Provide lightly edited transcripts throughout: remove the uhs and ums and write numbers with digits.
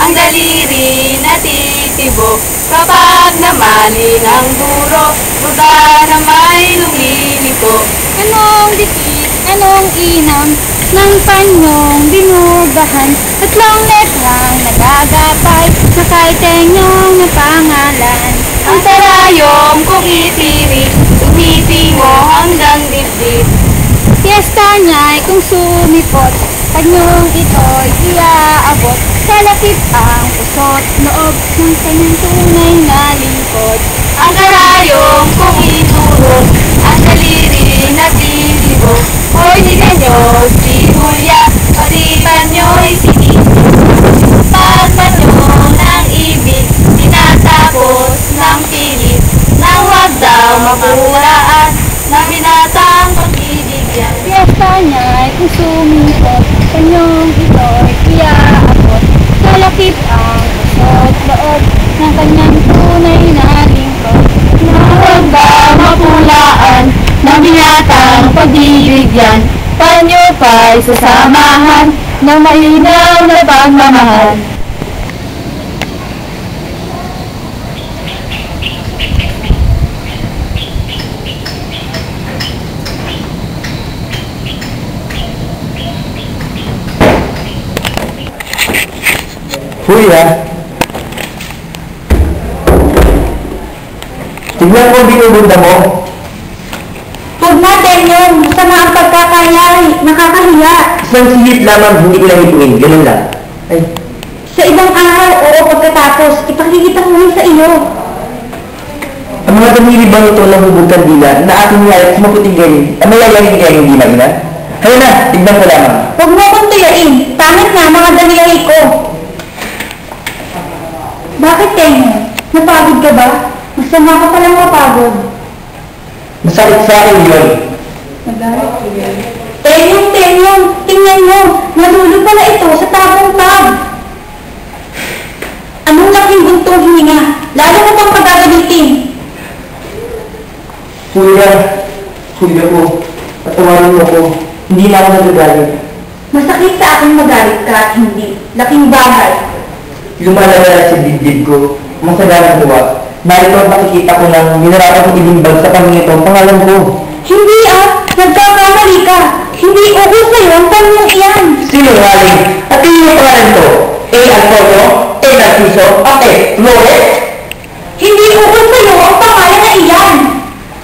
ang daliri natitibok. Kapag namaling ang duro, ruda na may lumiliko. Anong dikit, anong inam, ng panyong binubahan, tatlong letrang nagagapay, na kay tenyong na pangalan. Ang sarayom kung itiri, tumitingo hanggang dibdib. Fiesta niya'y kung sumipot, panyong ito'y iaabot, kalakip ang puso't loob ng kanyang tunay na lingkod. Ang karayom kung iturog, ang daliri natitibok. Hoy di kanyo si Julia, pati panyo'y sinisi. Pagpanyo ng ibig, tinatapos ng pilit, nang wag daw mapulaan, na binatang pagbibigyan. Fiesta niya'y kung sumipot, panyong ito'y iaabot, kalakip ang puso't loob ng kanyang tunay na lingkod. Huwag daw mapulaan, na binatang pagbibigyan. Panyo pa'y sasamahan ng malinaw na pagmamahal. Kuya, tignan ko binubunda mo. Huwag natin yun, masama ang pagkakayay, nakakahiya. Isang sihit lamang hindi ko lang ituin, ganun lang. Ay, Sa ibang araw, oo pagkatapos, ipakikita ko yun sa iyo. ang mga damili bang ito na hubugkan dila na ating niyayat sa maputing galing, ang mayayarin kaya hindi magina? Hayun na, tignan ko lamang. Huwag mo akong tuyain, pangit na mga daliyay ko. Bakit, Tenyo? Napagod ka ba? Masama ka palang mapagod. Masakit sa akin yun. Tenyong, tingnan mo, nadulog pala ito sa tabong pag. Anong laking buntong hininga? Lalo mo pang pagagalitin. Kuya ko, patawarin mo ko. Hindi na ako nagagalit. Masakit sa akin magalit ka at hindi. Laking bagay. Lumalala sa dibdib ko, masaganang huwa. Narito ang nakikita ko ng minarapan kong ilimbag sa pamingito ang pangalan ko. Hindi nagkakamali ka. Hindi ugo sa'yo ang panyong iyan. Sinungaling? At yung pangalan ko? A. Antonio? A. Narciso? At A. Flores? Hindi ugo sa'yo ang pangalan na iyan.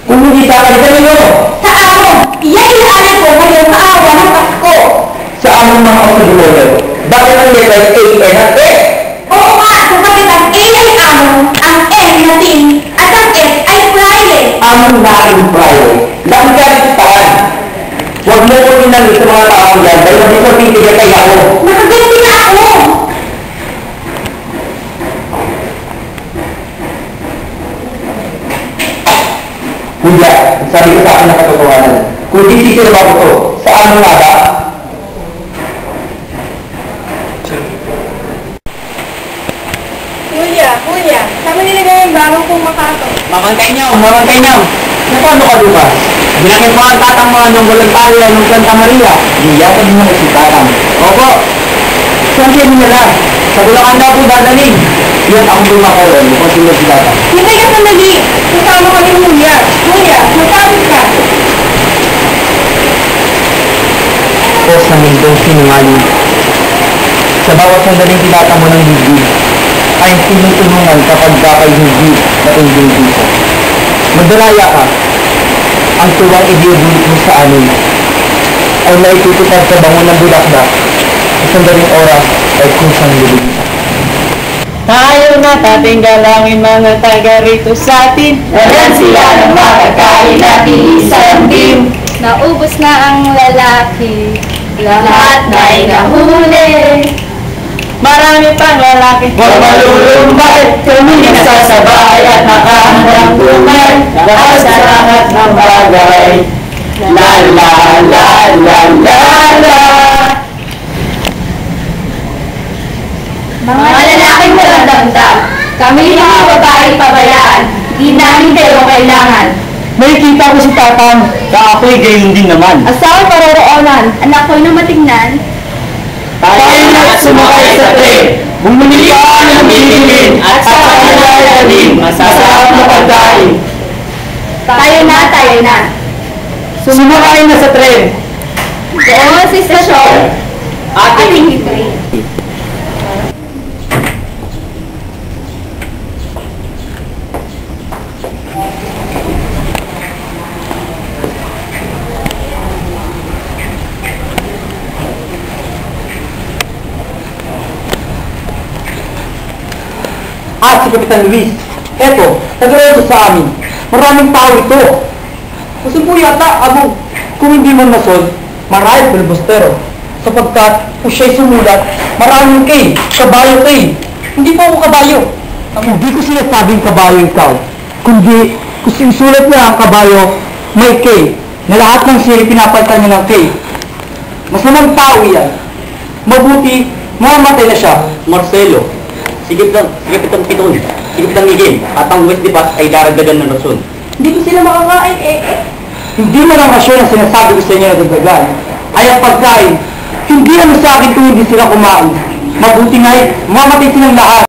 Kung hindi sa akin, kanino? Sa amo, iyan inaaral ko ngayon sa awa ng Pasko. Sa among mga kasabuloyo. Bakit ang letters A, N at S? Oo nga, sapagkat ang A ay amo, ang N Latin, at ang S ay fraile. Among naking Friday. Langgan. Huwag mo ko ninangin sa mga tao yan dahil hindi ko titigan kay ako. Nakaganti na ako. Kuya, sabi ko sa akin na katotohanan. Kung di sisira ba ko to, saan mo nga ba? Kuya, saan mo nilagay yung bagong kong makato? Mamantay niyo! Na paano ka lupa? Binakit mo ang tatang mga nung voluntarya ng Santa Maria. Di yata din mo si tatang. Opo. Saan kayo nila? Sa Bulacan daw po dadalhin. Yan ako lumakaroon kung sino si tatang. Hindi ka sandali. Kasama kami kuya. Kuya, matapos ka. O sa mundong sinungaling. Sa bawat sandaling tinata mo ng dibdib, ay tinutulungan kapag kakay hindi matinding dito. Magdalaya ka, ang tuwang idiyodulot mo sa amin ay naitutupad sa bango ng bulakda sa sandaling oras ay kusang lubig. Tayo na tatinggalangin mga taga rito sa atin. Walan sila ng makakain at isang dim. Naubos na ang lalaki. Lahat na'y nahuli. Marami pang lalaki huwag malulumbay. Kami nasasabay at nakahandang tumay. Lahat sa lahat ng bagay. La la la la la la. Mga lalaking walang damdam. Kami mga babae pabayaan. Di namin kayo kailangan. Nakikita ko si tatang na ako'y gayon din naman. Asawa paroroonan. Anak ko'y na matignan. Tayo na't sumakay sa tren. Bumili ka ng bibilin at sa kanila din masasarap na pagkain. Tayo na. Sumakay na sa tren. Doon sa istasyon, ating hintayin. Si Kapitan Luis. Eto, nag-reso sa amin. Maraming tao ito. Kasi po yata, kung hindi man nasol, marahil filibustero. Sapagkat, kung siya'y sumulat, maraming kabayo kay. Hindi po ako kabayo. Hindi ko sinasabing kabayo ikaw. Kundi, kung sinusulat niya ang kabayo, may kay. Na lahat ng siya pinapalitan niya ng kay. Masamang tao yan. Mabuti, mamamatay na siya. Marcelo. Sigip lang Piton, sigip lang Miguel, at ang West Dipas ay daragdagan ng rason. Hindi ko sila makakain, Hindi mo lang rasyon ang sinasabi ko sa inyo na dagdagan. Ay ang pagkain, hindi naman sa akin kung hindi sila kumain. Mabuti nga'y mamatay silang lahat.